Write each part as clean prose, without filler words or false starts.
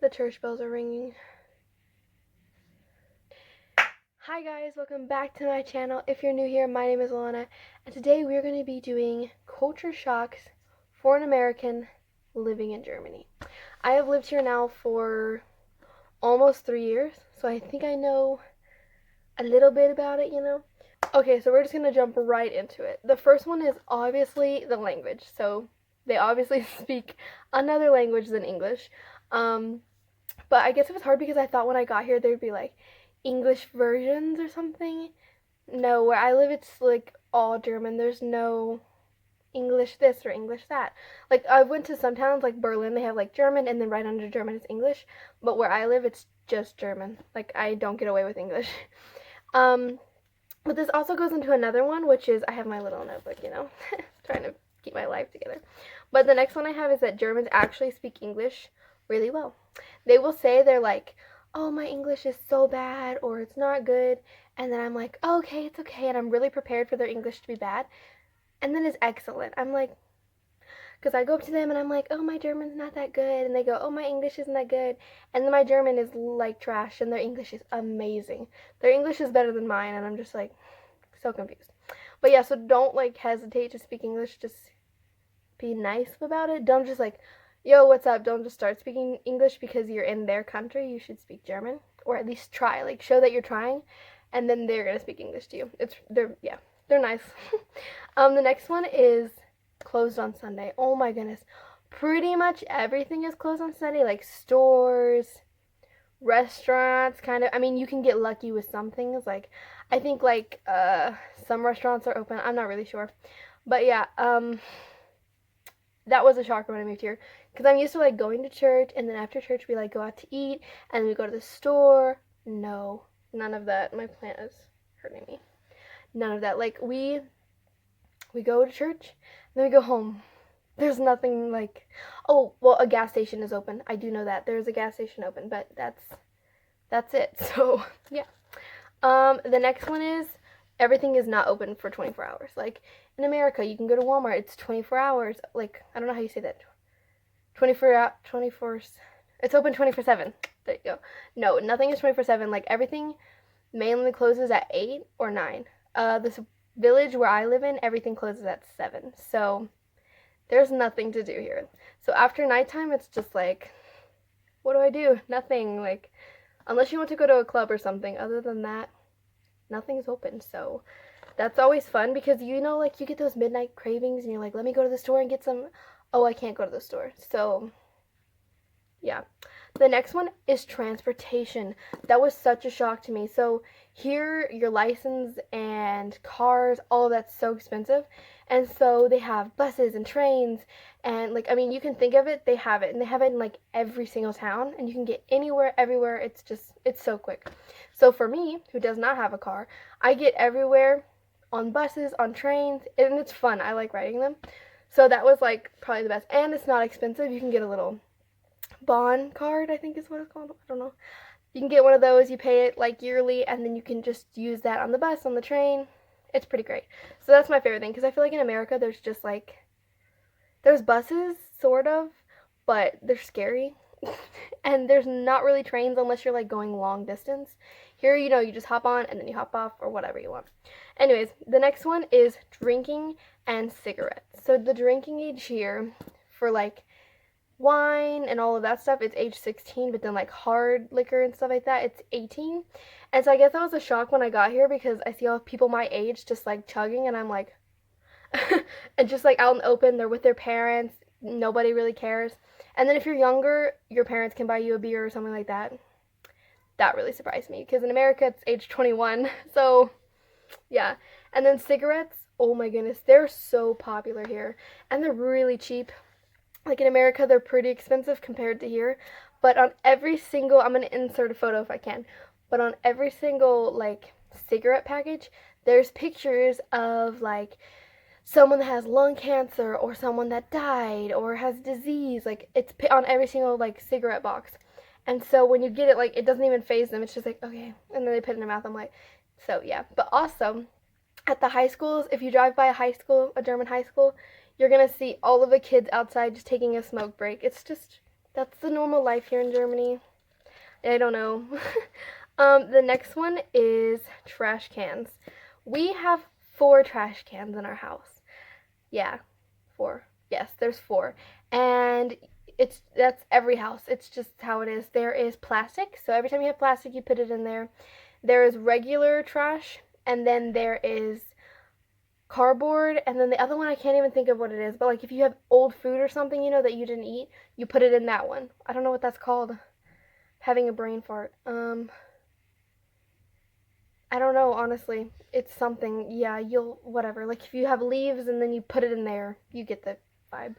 The church bells are ringing. Hi guys, welcome back to my channel. If you're new here, my name is Alana, and today we're going to be doing culture shocks for an American living in Germany. I have lived here now for almost 3 years, so I think I know a little bit about it, Okay, so we're just going to jump right into it. The first one is obviously the language. So they obviously speak another language than English. But I guess it was hard because I thought when I got here there'd be like English versions or something. No, where I live it's like all German. There's no English this or English that. Like I went to some towns like Berlin, they have like German and then right under German is English. But where I live it's just German. Like I don't get away with English. Um, but this also goes into another one, which is I have my little notebook, trying to keep my life together. But the next one I have is that Germans actually speak English really well. They will say they're like, oh, my English is so bad or it's not good. And then I'm like, oh, okay, it's okay. And I'm really prepared for their English to be bad. And then it's excellent. I'm like, because I go up to them and I'm like, oh, my German's not that good. And they go, oh, my English isn't that good. And then my German is like trash and their English is amazing. Their English is better than mine. And I'm just like, so confused. But yeah, so don't like hesitate to speak English. Just be nice about it. Don't just like, yo, what's up? Don't just start speaking English because you're in their country. You should speak German, or at least try. Like show that you're trying, and then they're gonna speak English to you. They're nice. The next one is closed on Sunday. Oh my goodness, pretty much everything is closed on Sunday. Like stores, restaurants, kind of. I mean, you can get lucky with some things. Like I think like some restaurants are open. I'm not really sure, but yeah. That was a shocker when I moved here because I'm used to like going to church and then after church we like go out to eat and then we go to the store. No, none of that. My plant is hurting me. None of that. Like we go to church and then we go home. There's nothing like, oh well, a gas station is open. I do know that there's a gas station open, but that's it. So yeah. The next one is everything is not open for 24 hours. Like in America, you can go to Walmart, it's 24 hours. Like, I don't know how you say that. 24, it's open 24/7. There you go. No, nothing is 24/7. Like everything mainly closes at 8 or 9. This village where I live in, everything closes at 7. So there's nothing to do here. So after nighttime, it's just like, what do I do? Nothing. Like, unless you want to go to a club or something. Other than that, nothing's open. So that's always fun because like you get those midnight cravings and you're like, let me go to the store and get some. Oh, I can't go to the store. So yeah. The next one is transportation. That was such a shock to me. So here, your license and cars, all of that's so expensive. And so they have buses and trains and like, I mean, you can think of it, they have it. And they have it in like every single town and you can get anywhere, everywhere. It's so quick. So for me, who does not have a car, I get everywhere on buses, on trains, and it's fun. I like riding them. So that was like probably the best. And it's not expensive. You can get a little Bond card, I think is what it's called. I don't know. You can get one of those, you pay it like yearly, and then you can just use that on the bus, on the train. It's pretty great. So that's my favorite thing, because I feel like in America there's just like, there's buses, sort of, but they're scary. And there's not really trains unless you're like going long distance. Here, you just hop on and then you hop off or whatever you want. Anyways, the next one is drinking and cigarettes. So the drinking age here for like wine and all of that stuff, it's age 16, but then like hard liquor and stuff like that, it's 18. And so I guess that was a shock when I got here because I see all people my age just like chugging and I'm like and just like out in the open, they're with their parents, nobody really cares. And then if you're younger, your parents can buy you a beer or something like that. That really surprised me because in America it's age 21. So yeah. And then cigarettes, oh my goodness, they're so popular here and they're really cheap. Like in America, they're pretty expensive compared to here. But on every single, I'm going to insert a photo if I can, but on every single, like, cigarette package, there's pictures of, like, someone that has lung cancer or someone that died or has disease. Like, it's on every single, like, cigarette box. And so when you get it, like, it doesn't even faze them. It's just like, okay. And then they put it in their mouth. I'm like, so, yeah. But also, at the high schools, if you drive by a high school, a German high school, you're gonna see all of the kids outside just taking a smoke break. that's the normal life here in Germany. I don't know. The next one is trash cans. We have 4 trash cans in our house. Yeah, 4. Yes, there's 4. And that's every house. It's just how it is. There is plastic, so every time you have plastic, you put it in there. There is regular trash, and then there is cardboard, and then the other one I can't even think of what it is, but like if you have old food or something, that you didn't eat, you put it in that one. I don't know what that's called. Having a brain fart. I don't know, honestly. It's something. Yeah, you'll whatever. Like if you have leaves and then you put it in there, you get the vibe.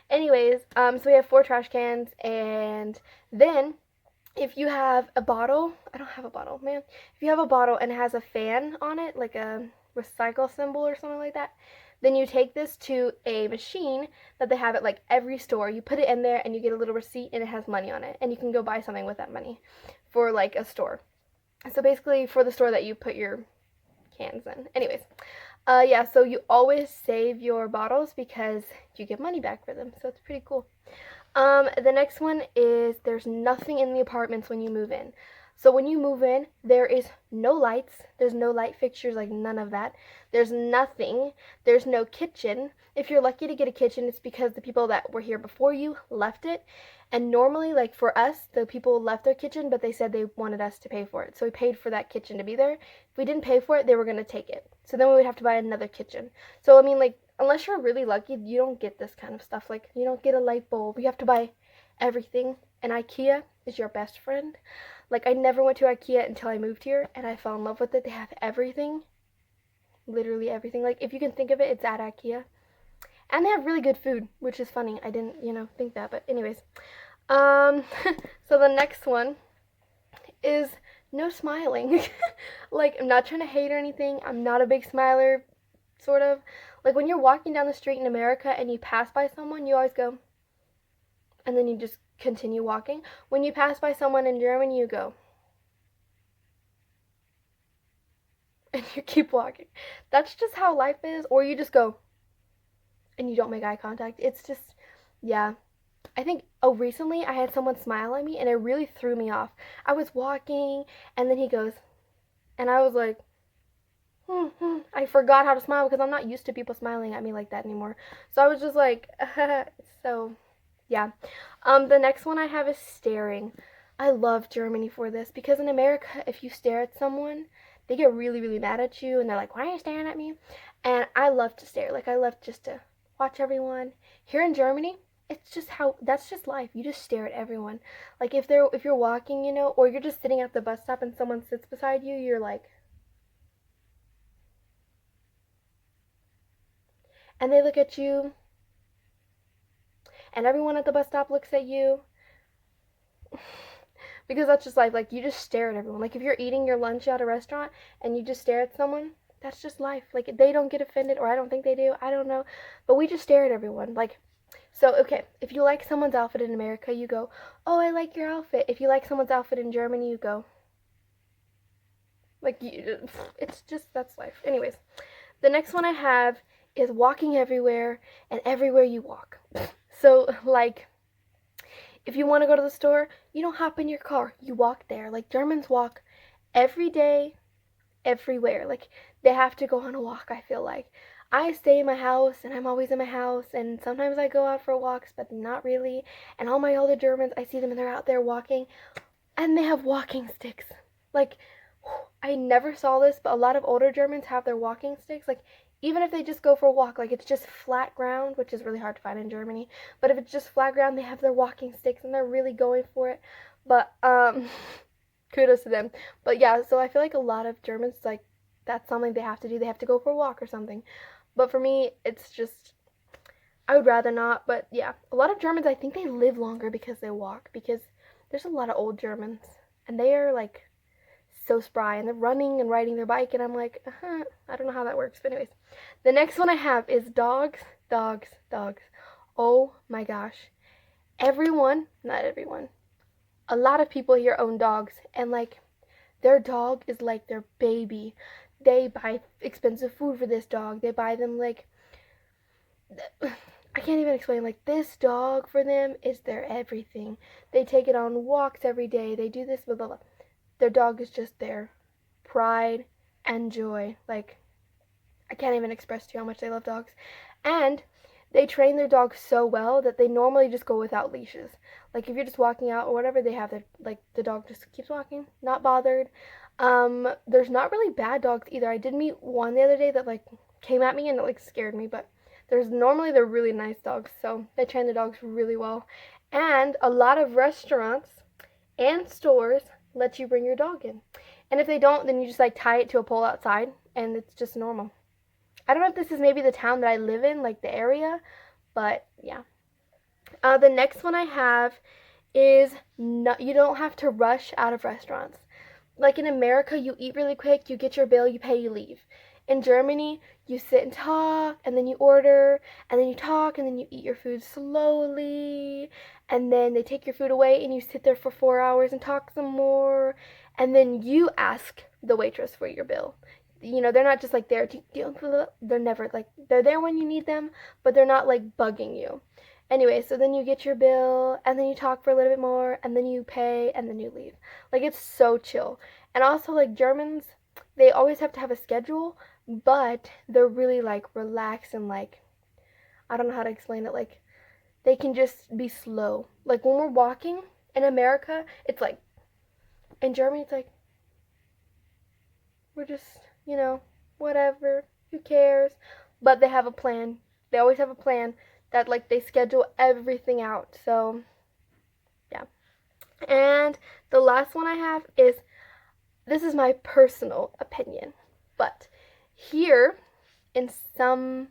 Anyways, so we have 4 trash cans, and then if you have a bottle, I don't have a bottle, man. If you have a bottle and it has a fan on it, like a recycle symbol or something like that, then you take this to a machine that they have at like every store. You put it in there and you get a little receipt and it has money on it, and you can go buy something with that money for like a store. So basically for the store that you put your cans in. Anyways, yeah, so you always save your bottles because you get money back for them. So it's pretty cool. The next one is there's nothing in the apartments when you move in. So when you move in, there is no lights, there's no light fixtures, like none of that. There's nothing. There's no kitchen. If you're lucky to get a kitchen, it's because the people that were here before you left it. And normally, like for us, the people left their kitchen, but they said they wanted us to pay for it. So we paid for that kitchen to be there. If we didn't pay for it, they were going to take it. So then we would have to buy another kitchen. So I mean, like, unless you're really lucky, you don't get this kind of stuff. Like, you don't get a light bulb. You have to buy everything. And IKEA is your best friend. Like, I never went to IKEA until I moved here, and I fell in love with it. They have everything. Literally everything. Like, if you can think of it, it's at IKEA. And they have really good food, which is funny. I didn't, think that. But anyways. So the next one is no smiling. Like, I'm not trying to hate or anything. I'm not a big smiler, sort of. Like, when you're walking down the street in America and you pass by someone, you always go, and then you just continue walking. When you pass by someone in Germany, you go, and you keep walking. That's just how life is. Or you just go, and you don't make eye contact. It's just, yeah. I think, recently I had someone smile at me, and it really threw me off. I was walking, and then he goes, and I was like, I forgot how to smile because I'm not used to people smiling at me like that anymore. So I was just like, so, yeah. The next one I have is staring. I love Germany for this because in America, if you stare at someone, they get really, really mad at you, and they're like, why are you staring at me? And I love to stare. Like, I love just to watch everyone. Here in Germany, it's just that's just life. You just stare at everyone. Like, if you're walking, or you're just sitting at the bus stop and someone sits beside you, you're like, and they look at you, and everyone at the bus stop looks at you. Because that's just life. Like, you just stare at everyone. Like, if you're eating your lunch at a restaurant and you just stare at someone, that's just life. Like, they don't get offended, or I don't think they do. I don't know. But we just stare at everyone. Like, so, okay, if you like someone's outfit in America, you go, oh, I like your outfit. If you like someone's outfit in Germany, you go, like, it's just, that's life. Anyways, the next one I have is walking everywhere and everywhere you walk. So, like, if you want to go to the store, you don't hop in your car. You walk there. Like, Germans walk every day, everywhere. Like, they have to go on a walk, I feel like. I stay in my house, and I'm always in my house, and sometimes I go out for walks, but not really. And all my older Germans, I see them, and they're out there walking, and they have walking sticks. Like, I never saw this, but a lot of older Germans have their walking sticks. Like, even if they just go for a walk, like it's just flat ground, which is really hard to find in Germany, but if it's just flat ground, they have their walking sticks and they're really going for it. But kudos to them. But yeah, so I feel like a lot of Germans, like, that's something they have to do. They have to go for a walk or something. But for me, it's just, I would rather not. But yeah, a lot of Germans, I think they live longer because they walk, because there's a lot of old Germans and they are like so spry, and they're running and riding their bike, and I'm like, I don't know how that works. But anyways, the next one I have is dogs, dogs, dogs. Oh my gosh. Everyone, not everyone, a lot of people here own dogs, and like, their dog is like their baby. They buy expensive food for this dog. They buy them like, I can't even explain. Like, this dog for them is their everything. They take it on walks every day. They do this, blah, blah, blah. Their dog is just their pride and joy. Like, I can't even express to you how much they love dogs. And they train their dogs so well that they normally just go without leashes. Like, if you're just walking out or whatever, they have their, like, the dog just keeps walking, not bothered. There's not really bad dogs either. I did meet one the other day that, like, came at me and it, like, scared me, but they're really nice dogs, so they train the dogs really well. And a lot of restaurants and stores let you bring your dog in. And if they don't, then you just like tie it to a pole outside and it's just normal. I don't know if this is maybe the town that I live in, like the area, but yeah. The next one I have is you don't have to rush out of restaurants. Like in America, you eat really quick, you get your bill, you pay, you leave. In Germany, you sit and talk, and then you order, and then you talk, and then you eat your food slowly, and then they take your food away, and you sit there for 4 hours and talk some more, and then you ask the waitress for your bill. You know, they're not just like there. They're never like, they're there when you need them, but they're not like bugging you. Anyway, so then you get your bill, and then you talk for a little bit more, and then you pay, and then you leave. Like, it's so chill. And also, like, Germans, they always have to have a schedule, but they're really, like, relaxed and, like, I don't know how to explain it. Like, they can just be slow. Like, when we're walking in America, it's like, in Germany, it's like, we're just, whatever, who cares? But they have a plan. They always have a plan that, like, they schedule everything out. So, yeah. And the last one I have is, this is my personal opinion, but here in some,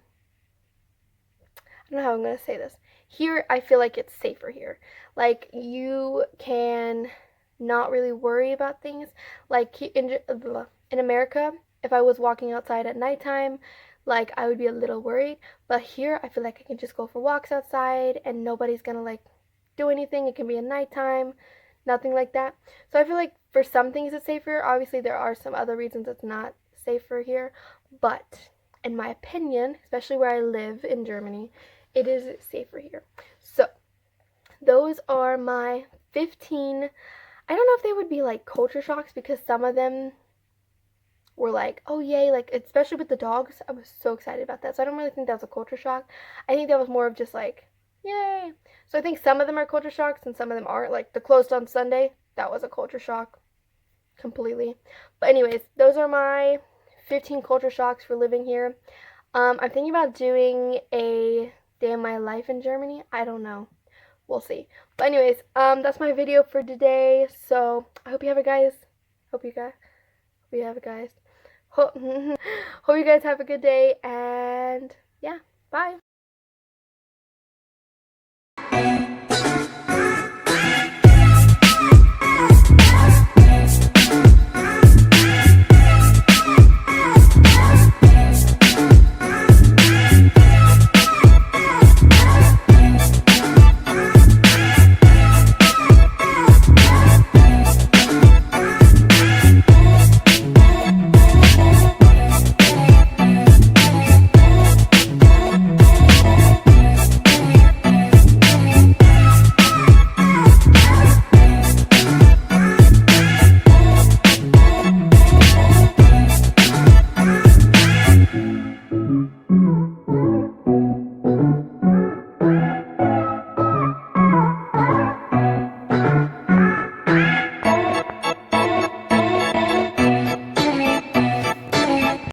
I don't know how I'm going to say this. Here, I feel like it's safer here. Like, you can not really worry about things. Like, in America, if I was walking outside at nighttime, like, I would be a little worried. But here, I feel like I can just go for walks outside and nobody's going to, like, do anything. It can be at nighttime, nothing like that. So I feel like for some things it's safer. Obviously, there are some other reasons it's not safer here. But in my opinion, especially where I live in Germany, it is safer here. So those are my 15. I don't know if they would be like culture shocks because some of them were like, oh yay, like especially with the dogs, I was so excited about that. So I don't really think that was a culture shock. I think that was more of just like, yay. So I think some of them are culture shocks and some of them aren't. Like the closed on Sunday, that was a culture shock completely. But anyways, those are my 15 culture shocks for living here. I'm thinking about doing a day in my life in Germany. I don't know. We'll see. But anyways, that's my video for today. So I hope you have a guys. Hope you have a guys. Hope you guys have a good day, and yeah, bye.